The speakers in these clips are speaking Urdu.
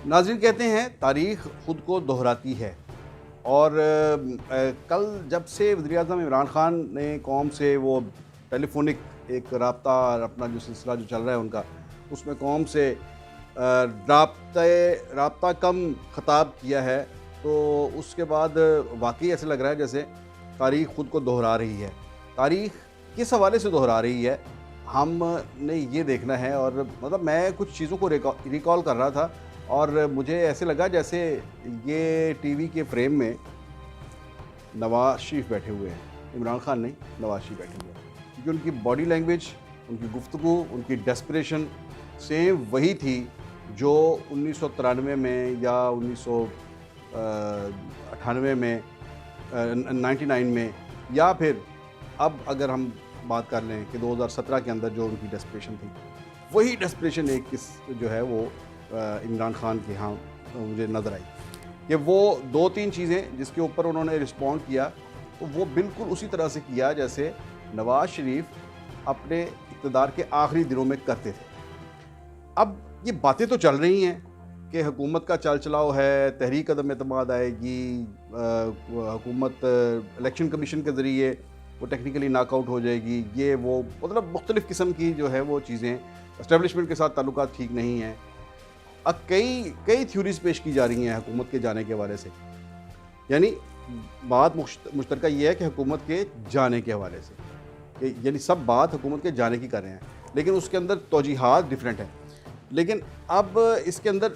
ناظرین کہتے ہیں تاریخ خود کو دہراتی ہے، اور کل جب سے وزیراعظم عمران خان نے قوم سے وہ ٹیلی فونک ایک رابطہ اپنا جو سلسلہ جو چل رہا ہے ان کا، اس میں قوم سے رابطہ کم خطاب کیا ہے، تو اس کے بعد واقعی ایسے لگ رہا ہے جیسے تاریخ خود کو دہرا رہی ہے۔ تاریخ کس حوالے سے دہرا رہی ہے ہم نے یہ دیکھنا ہے، اور مطلب میں کچھ چیزوں کو ریکال کر رہا تھا، اور مجھے ایسے لگا جیسے یہ ٹی وی کے فریم میں نواز شریف بیٹھے ہوئے ہیں، عمران خان نہیں، نواز شریف بیٹھے ہوئے ہیں، کیونکہ ان کی باڈی لینگویج، ان کی گفتگو، ان کی ڈیسپریشن سیم وہی تھی جو 1993 میں یا 1998 میں 99 میں، یا پھر اب اگر ہم بات کر لیں کہ 2017 کے اندر جو ان کی ڈیسپریشن تھی، وہی ڈیسپریشن ایک جو ہے وہ عمران خان کے ہاں مجھے نظر آئی کہ وہ دو تین چیزیں جس کے اوپر انہوں نے رسپونڈ کیا، تو وہ بالکل اسی طرح سے کیا جیسے نواز شریف اپنے اقتدار کے آخری دنوں میں کرتے تھے۔ اب یہ باتیں تو چل رہی ہیں کہ حکومت کا چال چلاؤ ہے، تحریک عدم اعتماد آئے گی، حکومت الیکشن کمیشن کے ذریعے وہ ٹیکنیکلی ناک آؤٹ ہو جائے گی، یہ وہ مطلب مختلف قسم کی جو ہے وہ چیزیں، اسٹیبلشمنٹ کے ساتھ تعلقات ٹھیک نہیں ہیں۔ اب کئی تھیوریز پیش کی جا رہی ہیں حکومت کے جانے کے حوالے سے، یعنی بات مشترکہ یہ ہے کہ حکومت کے جانے کے حوالے سے، یعنی سب بات حکومت کے جانے کی کر رہے ہیں، لیکن اس کے اندر توجیحات ڈیفرنٹ ہیں۔ لیکن اب اس کے اندر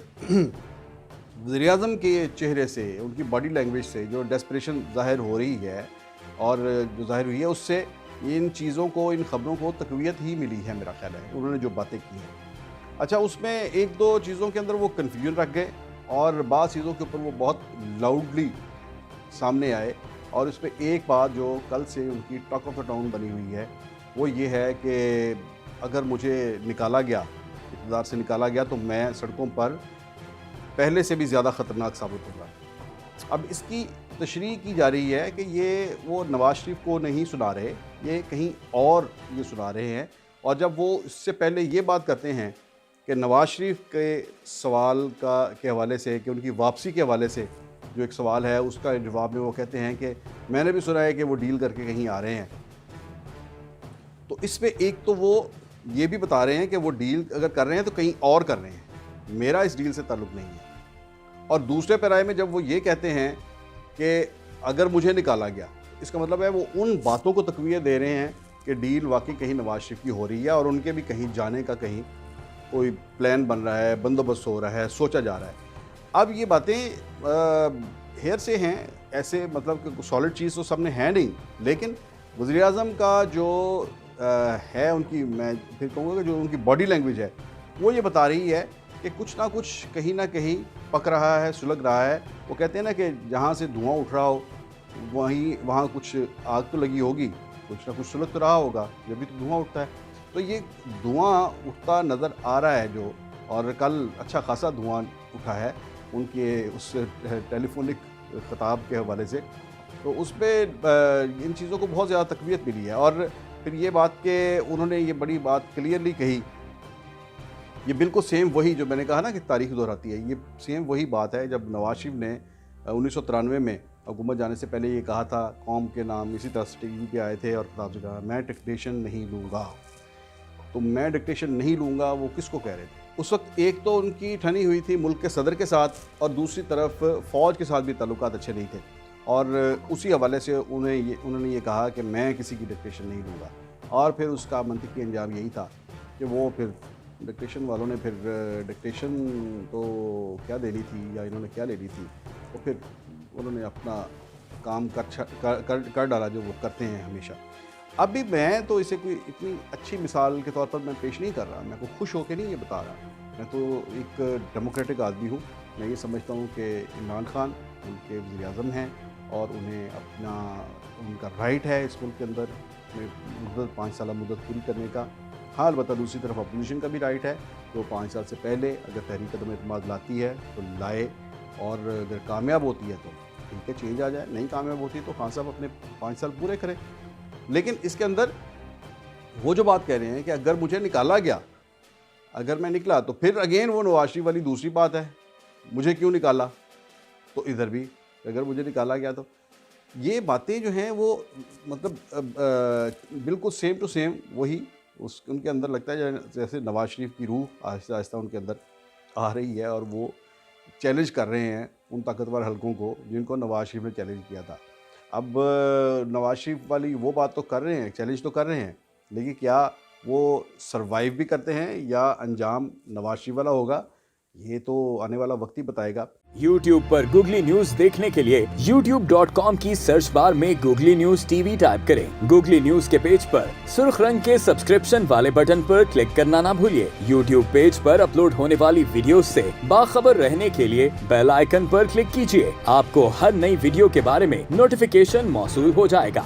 وزیراعظم کے چہرے سے، ان کی باڈی لینگویج سے جو ڈیسپریشن ظاہر ہو رہی ہے، اور جو ظاہر ہوئی ہے اس سے ان چیزوں کو، ان خبروں کو تقویت ہی ملی ہے میرا خیال ہے، انہوں نے جو باتیں کی ہیں۔ اچھا، اس میں ایک دو چیزوں کے اندر وہ کنفیوژن رکھ گئے، اور بعض چیزوں کے اوپر وہ بہت لاؤڈلی سامنے آئے، اور اس میں ایک بات جو کل سے ان کی ٹاک آف دا ٹاؤن بنی ہوئی ہے وہ یہ ہے کہ اگر مجھے نکالا گیا، اقتدار سے نکالا گیا، تو میں سڑکوں پر پہلے سے بھی زیادہ خطرناک ثابت ہوگا۔ اب اس کی تشریح کی جا رہی ہے کہ یہ وہ نواز شریف کو نہیں سنا رہے، یہ کہیں اور یہ سنا رہے ہیں، اور جب وہ اس سے پہلے یہ بات کرتے ہیں کہ نواز شریف کے سوال کے حوالے سے، کہ ان کی واپسی کے حوالے سے جو ایک سوال ہے، اس کا جواب میں وہ کہتے ہیں کہ میں نے بھی سنا ہے کہ وہ ڈیل کر کے کہیں آ رہے ہیں۔ تو اس میں ایک تو وہ یہ بھی بتا رہے ہیں کہ وہ ڈیل اگر کر رہے ہیں تو کہیں اور کر رہے ہیں، میرا اس ڈیل سے تعلق نہیں ہے۔ اور دوسرے پیرائے میں جب وہ یہ کہتے ہیں کہ اگر مجھے نکالا گیا، اس کا مطلب ہے وہ ان باتوں کو تقویت دے رہے ہیں کہ ڈیل واقعی کہیں نواز شریف کی ہو رہی ہے، اور ان کے بھی کہیں جانے کا کہیں کوئی پلان بن رہا ہے، بندوبست ہو رہا ہے، سوچا جا رہا ہے۔ اب یہ باتیں ہیر سے ہیں، ایسے مطلب کہ سالڈ چیز تو سب نے ہے نہیں، لیکن وزیراعظم کا جو ہے، ان کی میں پھر کہوں گا کہ جو ان کی باڈی لینگویج ہے وہ یہ بتا رہی ہے کہ کچھ نہ کچھ کہیں نہ کہیں پک رہا ہے، سلگ رہا ہے۔ وہ کہتے ہیں نا کہ جہاں سے دھواں اٹھ رہا ہو وہاں کچھ آگ تو لگی ہوگی، کچھ نہ کچھ سلگ تو رہا ہوگا، جب بھی تو دھواں اٹھتا ہے۔ تو یہ دھواں اٹھتا نظر آ رہا ہے جو، اور کل اچھا خاصا دھواں اٹھا ہے ان کے اس ٹیلی فونک خطاب کے حوالے سے، تو اس پہ ان چیزوں کو بہت زیادہ تقویت ملی ہے۔ اور پھر یہ بات کہ انہوں نے یہ بڑی بات کلیئرلی کہی، یہ بالکل سیم وہی جو میں نے کہا نا کہ تاریخ دہراتی ہے، یہ سیم وہی بات ہے جب نواز شریف نے 1993 میں حکومت جانے سے پہلے یہ کہا تھا، قوم کے نام اسی طرح سے ٹی وی پہ آئے تھے اور خطاب سے کہا میں ڈکٹیشن نہیں لوں گا۔ تو میں ڈکٹیشن نہیں لوں گا، وہ کس کو کہہ رہے تھے اس وقت؟ ایک تو ان کی ٹھنی ہوئی تھی ملک کے صدر کے ساتھ، اور دوسری طرف فوج کے ساتھ بھی تعلقات اچھے نہیں تھے، اور اسی حوالے سے انہوں نے یہ کہا کہ میں کسی کی ڈکٹیشن نہیں لوں گا، اور پھر اس کا منطقی انجام یہی تھا کہ وہ پھر ڈکٹیشن والوں نے پھر ڈکٹیشن تو کیا دینی تھی، یا انہوں نے کیا لینی تھی، تو پھر انہوں نے اپنا کام کر ڈالا جو وہ کرتے ہیں ہمیشہ۔ اب بھی میں تو اسے کوئی اتنی اچھی مثال کے طور پر میں پیش نہیں کر رہا، میں کو خوش ہو کے نہیں یہ بتا رہا، میں تو ایک ڈیموکریٹک آدمی ہوں۔ میں یہ سمجھتا ہوں کہ عمران خان ان کے وزیر اعظم ہیں، اور انہیں ان کا رائٹ ہے اس ملک کے اندر 5 سالہ مدت پوری کرنے کا۔ ہاں، البتہ دوسری طرف اپوزیشن کا بھی رائٹ ہے، جو 5 سال سے پہلے اگر تحریک عدم اعتماد لاتی ہے تو لائے، اور اگر کامیاب ہوتی ہے تو ٹھیک ہے چینج آ جائے، نہیں کامیاب ہوتی تو خان صاحب اپنے 5 سال پورے کریں۔ لیکن اس کے اندر وہ جو بات کہہ رہے ہیں کہ اگر مجھے نکالا گیا، اگر میں نکلا، تو پھر اگین وہ نواز شریف والی دوسری بات ہے مجھے کیوں نکالا, تو ادھر بھی اگر مجھے نکالا گیا تو یہ باتیں جو ہیں وہ مطلب بالکل سیم ٹو سیم وہی ان کے اندر لگتا ہے جیسے نواز شریف کی روح آہستہ آہستہ ان کے اندر آ رہی ہے, اور وہ چیلنج کر رہے ہیں ان طاقتور حلقوں کو جن کو نواز شریف نے چیلنج کیا تھا. اب نواز شریف والی وہ بات تو کر رہے ہیں, چیلنج تو کر رہے ہیں, لیکن کیا وہ سروائیو بھی کرتے ہیں یا انجام نواز شریف والا ہوگا, یہ تو آنے والا وقت ہی بتائے گا. YouTube پر گوگلی نیوز دیکھنے کے لیے youtube.com کی سرچ بار میں googly news T V type کریں. گوگلی نیوز کے پیج پر سرخ رنگ کے سبسکرپشن والے بٹن پر کلک کرنا نہ بھولیے. YouTube پیج پر اپلوڈ ہونے والی ویڈیوز سے باخبر رہنے کے لیے بیل آئیکن پر کلک کیجیے. آپ کو ہر نئی ویڈیو کے بارے میں نوٹیفیکیشن موصول ہو جائے گا.